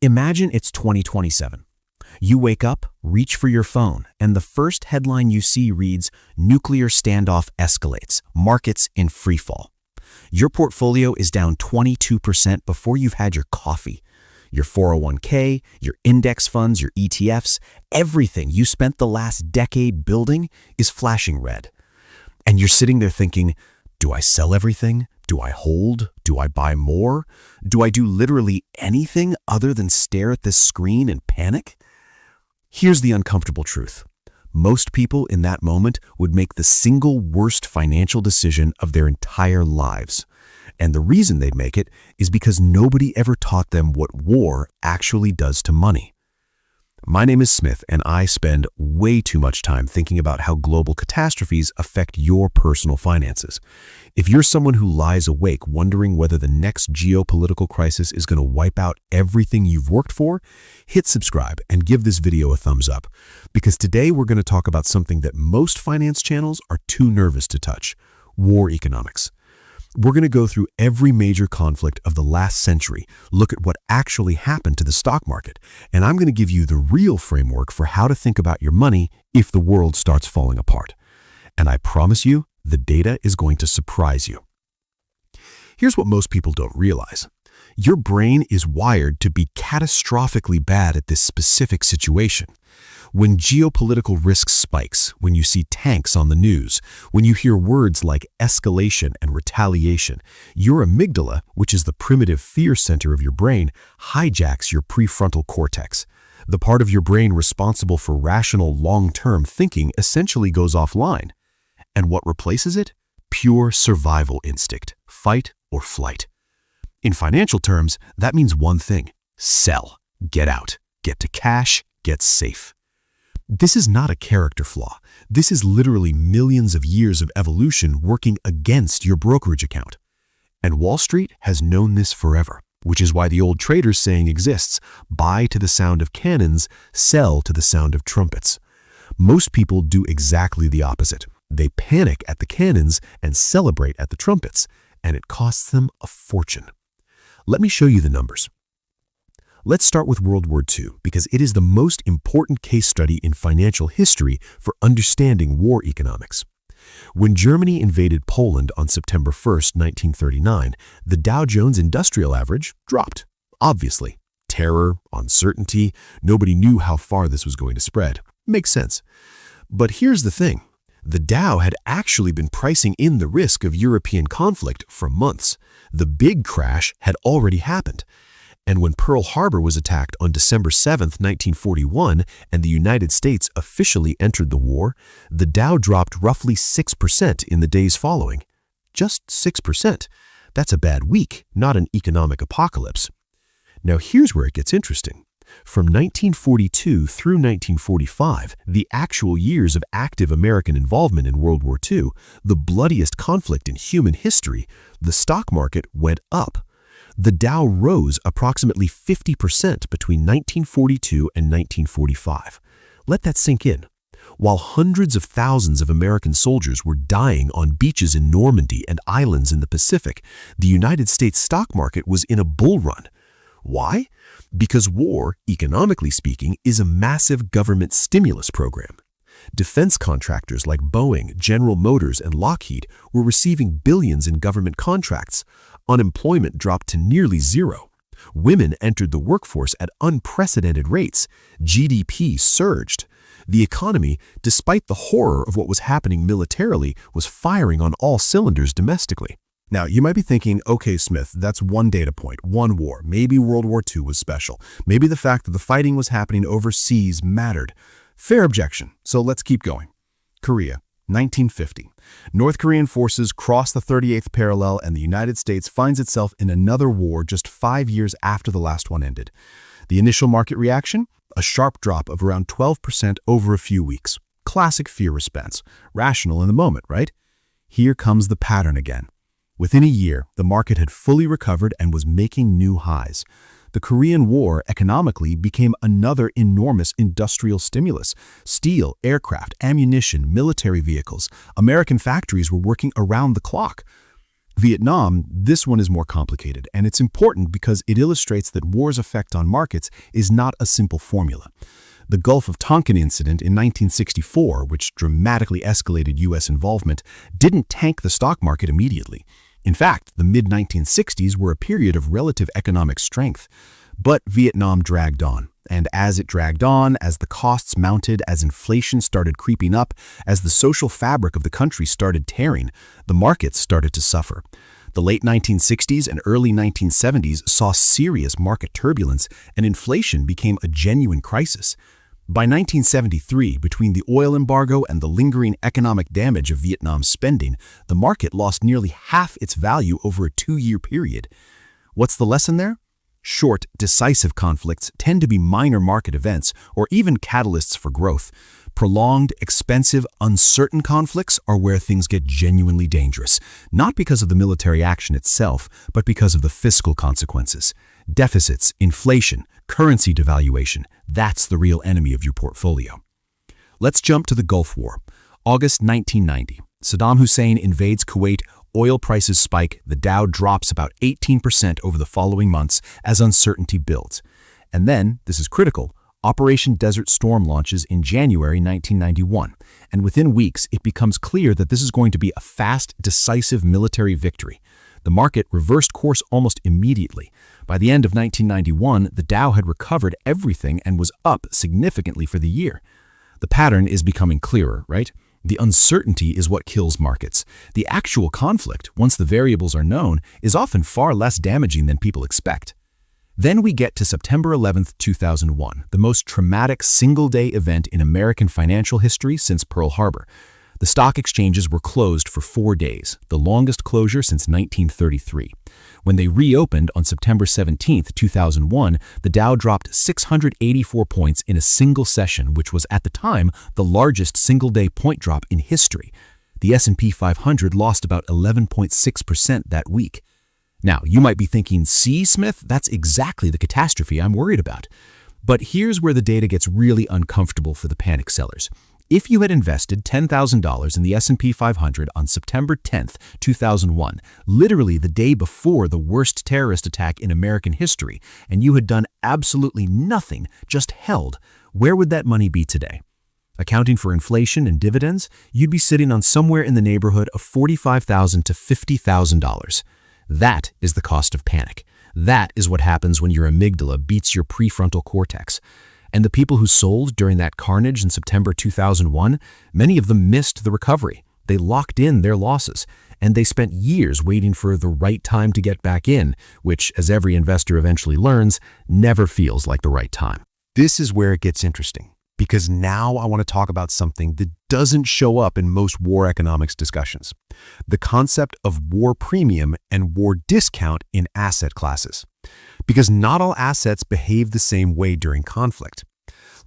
Imagine it's 2027. You wake up, reach for your phone, and the first headline you see reads, "Nuclear standoff escalates, markets in freefall." Your portfolio is down 22% before you've had your coffee. Your 401k, your index funds, your ETFs, everything you spent the last decade building is flashing red. And you're sitting there thinking, do I sell everything? Do I hold? Do I buy more? Do I do literally anything other than stare at this screen and panic? Here's the uncomfortable truth. Most people in that moment would make the single worst financial decision of their entire lives. And the reason they'd make it is because nobody ever taught them what war actually does to money. My name is Smith, and I spend way too much time thinking about how global catastrophes affect your personal finances. If you're someone who lies awake wondering whether the next geopolitical crisis is going to wipe out everything you've worked for, hit subscribe and give this video a thumbs up, because today we're going to talk about something that most finance channels are too nervous to touch: war economics. We're going to go through every major conflict of the last century, look at what actually happened to the stock market, and I'm going to give you the real framework for how to think about your money if the world starts falling apart. And I promise you, the data is going to surprise you. Here's what most people don't realize. Your brain is wired to be catastrophically bad at this specific situation. When geopolitical risk spikes, when you see tanks on the news, when you hear words like escalation and retaliation, your amygdala, which is the primitive fear center of your brain, hijacks your prefrontal cortex. The part of your brain responsible for rational long-term thinking essentially goes offline. And what replaces it? Pure survival instinct, fight or flight. In financial terms, that means one thing: sell, get out, get to cash, get safe. This is not a character flaw. This is literally millions of years of evolution working against your brokerage account. And Wall Street has known this forever, which is why the old trader's saying exists: buy to the sound of cannons, sell to the sound of trumpets. Most people do exactly the opposite. They panic at the cannons and celebrate at the trumpets, and it costs them a fortune. Let me show you the numbers. Let's start with World War II, because it is the most important case study in financial history for understanding war economics. When Germany invaded Poland on September 1st, 1939, the Dow Jones Industrial Average dropped. Obviously, terror, uncertainty, nobody knew how far this was going to spread. Makes sense. But here's the thing. The Dow had actually been pricing in the risk of European conflict for months. The big crash had already happened. And when Pearl Harbor was attacked on December 7th, 1941, and the United States officially entered the war, the Dow dropped roughly 6% in the days following. Just 6%. That's a bad week, not an economic apocalypse. Now here's where it gets interesting. From 1942 through 1945, the actual years of active American involvement in World War II, the bloodiest conflict in human history, the stock market went up. The Dow rose approximately 50% between 1942 and 1945. Let that sink in. While hundreds of thousands of American soldiers were dying on beaches in Normandy and islands in the Pacific, the United States stock market was in a bull run. Why? Because war, economically speaking, is a massive government stimulus program. Defense contractors like Boeing, General Motors, and Lockheed were receiving billions in government contracts. Unemployment dropped to nearly zero. Women entered the workforce at unprecedented rates. GDP surged. The economy, despite the horror of what was happening militarily, was firing on all cylinders domestically. Now, you might be thinking, okay, Smith, that's one data point, one war. Maybe World War II was special. Maybe the fact that the fighting was happening overseas mattered. Fair objection, so let's keep going. Korea, 1950. North Korean forces cross the 38th parallel, and the United States finds itself in another war just 5 years after the last one ended. The initial market reaction? A sharp drop of around 12% over a few weeks. Classic fear response. Rational in the moment, right? Here comes the pattern again. Within a year, the market had fully recovered and was making new highs. The Korean War economically became another enormous industrial stimulus. Steel, aircraft, ammunition, military vehicles. American factories were working around the clock. Vietnam, this one is more complicated, and it's important because it illustrates that war's effect on markets is not a simple formula. The Gulf of Tonkin incident in 1964, which dramatically escalated U.S. involvement, didn't tank the stock market immediately. In fact, the mid-1960s were a period of relative economic strength. But Vietnam dragged on. And as it dragged on, as the costs mounted, as inflation started creeping up, as the social fabric of the country started tearing, the markets started to suffer. The late 1960s and early 1970s saw serious market turbulence, and inflation became a genuine crisis. By 1973, between the oil embargo and the lingering economic damage of Vietnam's spending, the market lost nearly half its value over a 2-year period. What's the lesson there? Short, decisive conflicts tend to be minor market events or even catalysts for growth. Prolonged, expensive, uncertain conflicts are where things get genuinely dangerous, not because of the military action itself, but because of the fiscal consequences. Deficits, inflation, currency devaluation, that's the real enemy of your portfolio. Let's jump to the Gulf War. August 1990. Saddam Hussein invades Kuwait. Oil prices spike, the Dow drops about 18% over the following months as uncertainty builds. And then, this is critical, Operation Desert Storm launches in January 1991. And within weeks, it becomes clear that this is going to be a fast, decisive military victory. The market reversed course almost immediately. By the end of 1991, the Dow had recovered everything and was up significantly for the year. The pattern is becoming clearer, right? The uncertainty is what kills markets. The actual conflict, once the variables are known, is often far less damaging than people expect. Then we get to September 11, 2001, the most traumatic single-day event in American financial history since Pearl Harbor. The stock exchanges were closed for 4 days, the longest closure since 1933. When they reopened on September 17, 2001, the Dow dropped 684 points in a single session, which was at the time the largest single-day point drop in history. The S&P 500 lost about 11.6% that week. Now, you might be thinking, see, Smith, that's exactly the catastrophe I'm worried about. But here's where the data gets really uncomfortable for the panic sellers. If you had invested $10,000 in the S&P 500 on September 10, 2001, literally the day before the worst terrorist attack in American history, and you had done absolutely nothing, just held, where would that money be today? Accounting for inflation and dividends, you'd be sitting on somewhere in the neighborhood of $45,000 to $50,000. That is the cost of panic. That is what happens when your amygdala beats your prefrontal cortex. And the people who sold during that carnage in September 2001, many of them missed the recovery. They locked in their losses, and they spent years waiting for the right time to get back in, which, as every investor eventually learns, never feels like the right time. This is where it gets interesting, because now I want to talk about something that doesn't show up in most war economics discussions: the concept of war premium and war discount in asset classes. Because not all assets behave the same way during conflict.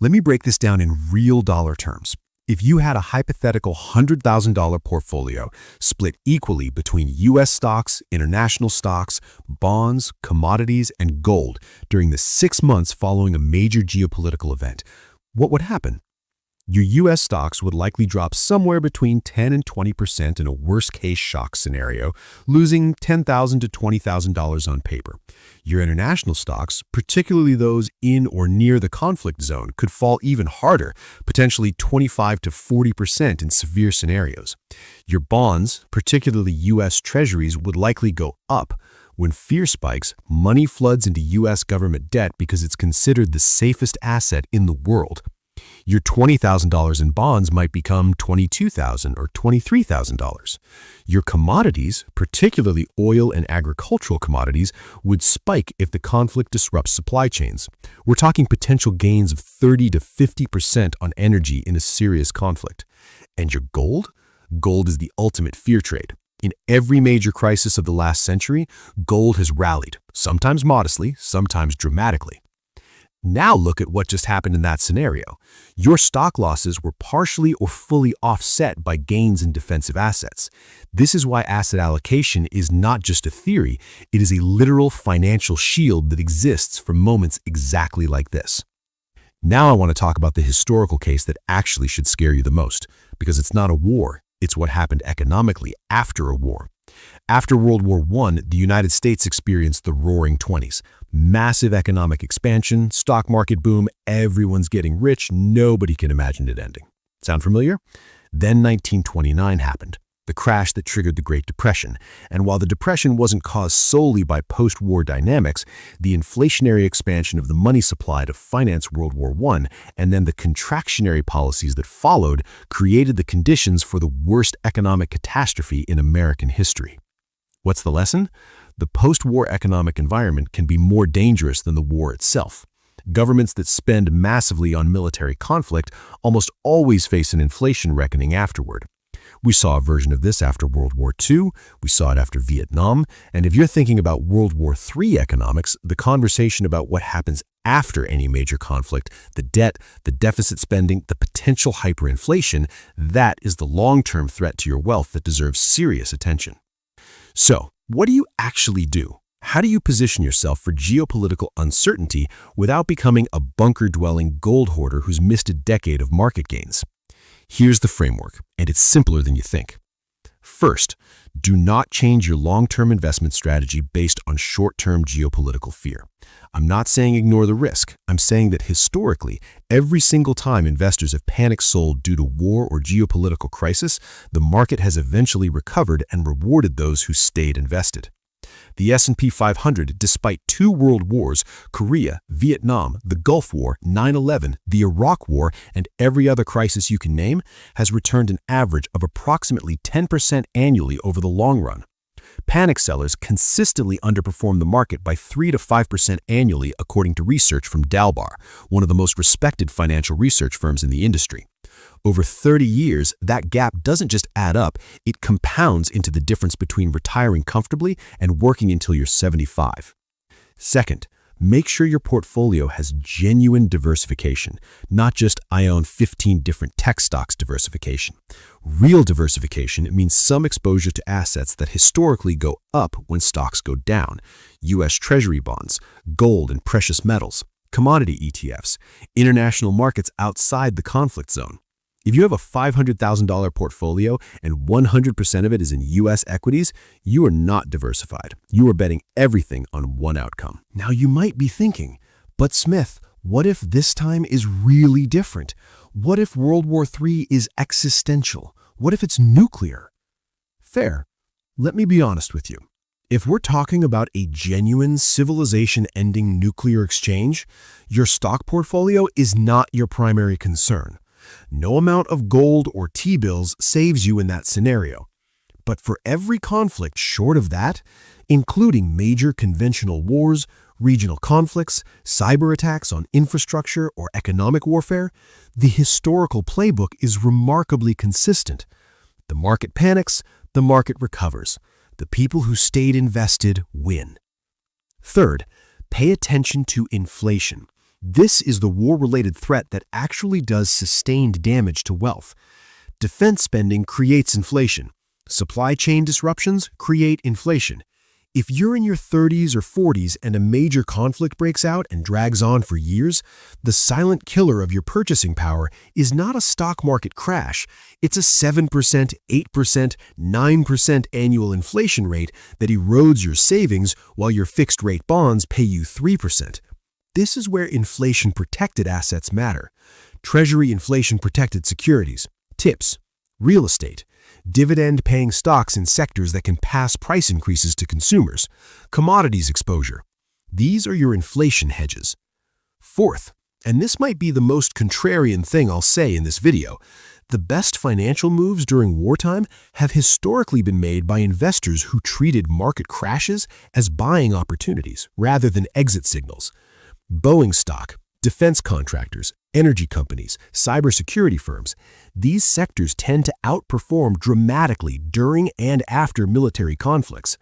Let me break this down in real dollar terms. If you had a hypothetical $100,000 portfolio split equally between U.S. stocks, international stocks, bonds, commodities, and gold during the 6 months following a major geopolitical event, what would happen? Your U.S. stocks would likely drop somewhere between 10 and 20% in a worst-case shock scenario, losing $10,000 to $20,000 on paper. Your international stocks, particularly those in or near the conflict zone, could fall even harder, potentially 25 to 40% in severe scenarios. Your bonds, particularly U.S. Treasuries, would likely go up. When fear spikes, money floods into U.S. government debt because it's considered the safest asset in the world. Your $20,000 in bonds might become $22,000 or $23,000. Your commodities, particularly oil and agricultural commodities, would spike if the conflict disrupts supply chains. We're talking potential gains of 30 to 50% on energy in a serious conflict. And your gold? Gold is the ultimate fear trade. In every major crisis of the last century, gold has rallied, sometimes modestly, sometimes dramatically. Now look at what just happened in that scenario. Your stock losses were partially or fully offset by gains in defensive assets. This is why asset allocation is not just a theory, it is a literal financial shield that exists for moments exactly like this. Now I want to talk about the historical case that actually should scare you the most, because it's not a war, it's what happened economically after a war. After World War I, the United States experienced the Roaring '20s. Massive economic expansion, stock market boom, everyone's getting rich, nobody can imagine it ending. Sound familiar? Then 1929 happened, the crash that triggered the Great Depression. And while the Depression wasn't caused solely by post-war dynamics, the inflationary expansion of the money supply to finance World War I and then the contractionary policies that followed created the conditions for the worst economic catastrophe in American history. What's the lesson? The post-war economic environment can be more dangerous than the war itself. Governments that spend massively on military conflict almost always face an inflation reckoning afterward. We saw a version of this after World War II, we saw it after Vietnam, and if you're thinking about World War III economics, the conversation about what happens after any major conflict, the debt, the deficit spending, the potential hyperinflation, that is the long-term threat to your wealth that deserves serious attention. So, what do you actually do? How do you position yourself for geopolitical uncertainty without becoming a bunker-dwelling gold hoarder who's missed a decade of market gains? Here's the framework, and it's simpler than you think. First, do not change your long-term investment strategy based on short-term geopolitical fear. I'm not saying ignore the risk. I'm saying that historically, every single time investors have panic sold due to war or geopolitical crisis, the market has eventually recovered and rewarded those who stayed invested. The S&P 500, despite 2 world wars, Korea, Vietnam, the Gulf War, 9/11, the Iraq War, and every other crisis you can name, has returned an average of approximately 10% annually over the long run. Panic sellers consistently underperform the market by 3 to 5% annually according to research from Dalbar, one of the most respected financial research firms in the industry. Over 30 years, that gap doesn't just add up, it compounds into the difference between retiring comfortably and working until you're 75. Second, make sure your portfolio has genuine diversification, not just I own 15 different tech stocks diversification. Real diversification means some exposure to assets that historically go up when stocks go down. U.S. Treasury bonds, gold and precious metals, commodity ETFs, international markets outside the conflict zone. If you have a $500,000 portfolio and 100% of it is in U.S. equities, you are not diversified. You are betting everything on one outcome. Now you might be thinking, but Smith, what if this time is really different? What if World War III is existential? What if it's nuclear? Fair. Let me be honest with you. If we're talking about a genuine civilization-ending nuclear exchange, your stock portfolio is not your primary concern. No amount of gold or T-bills saves you in that scenario. But for every conflict short of that, including major conventional wars, regional conflicts, cyber attacks on infrastructure, or economic warfare, the historical playbook is remarkably consistent. The market panics, the market recovers. The people who stayed invested win. Third, pay attention to inflation. This is the war-related threat that actually does sustained damage to wealth. Defense spending creates inflation. Supply chain disruptions create inflation. If you're in your 30s or 40s and a major conflict breaks out and drags on for years, the silent killer of your purchasing power is not a stock market crash. It's a 7%, 8%, 9% annual inflation rate that erodes your savings while your fixed-rate bonds pay you 3%. This is where inflation-protected assets matter. Treasury inflation-protected securities, TIPS, real estate, dividend-paying stocks in sectors that can pass price increases to consumers, commodities exposure. These are your inflation hedges. Fourth, and this might be the most contrarian thing I'll say in this video, the best financial moves during wartime have historically been made by investors who treated market crashes as buying opportunities rather than exit signals. Boeing stock, defense contractors, energy companies, cybersecurity firms, these sectors tend to outperform dramatically during and after military conflicts.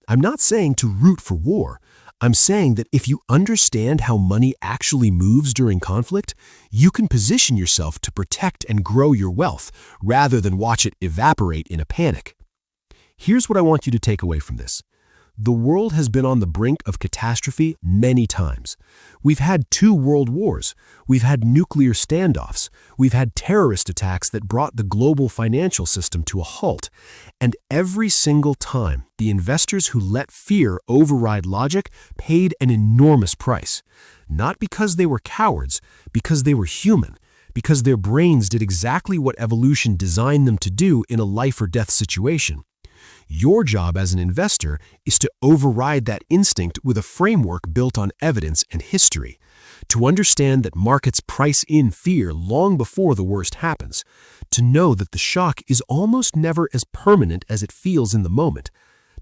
I'm not saying to root for war. I'm saying that if you understand how money actually moves during conflict, you can position yourself to protect and grow your wealth rather than watch it evaporate in a panic. Here's what I want you to take away from this. The world has been on the brink of catastrophe many times. We've had 2 world wars, we've had nuclear standoffs, we've had terrorist attacks that brought the global financial system to a halt, and every single time, the investors who let fear override logic paid an enormous price. Not because they were cowards, because they were human, because their brains did exactly what evolution designed them to do in a life-or-death situation. Your job as an investor is to override that instinct with a framework built on evidence and history, to understand that markets price in fear long before the worst happens, to know that the shock is almost never as permanent as it feels in the moment,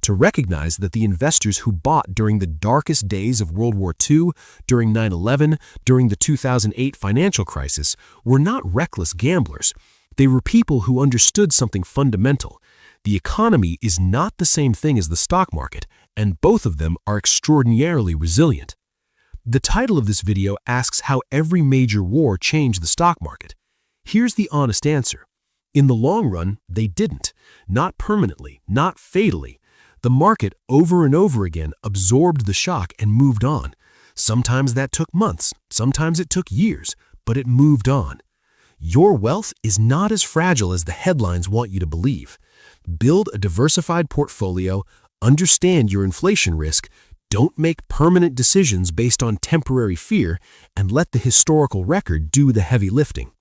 to recognize that the investors who bought during the darkest days of World War II, during 9/11, during the 2008 financial crisis, were not reckless gamblers. They were people who understood something fundamental. The economy is not the same thing as the stock market, and both of them are extraordinarily resilient. The title of this video asks how every major war changed the stock market. Here's the honest answer. In the long run, they didn't. Not permanently, not fatally. The market over and over again absorbed the shock and moved on. Sometimes that took months, sometimes it took years, but it moved on. Your wealth is not as fragile as the headlines want you to believe. Build a diversified portfolio, understand your inflation risk, don't make permanent decisions based on temporary fear, and let the historical record do the heavy lifting.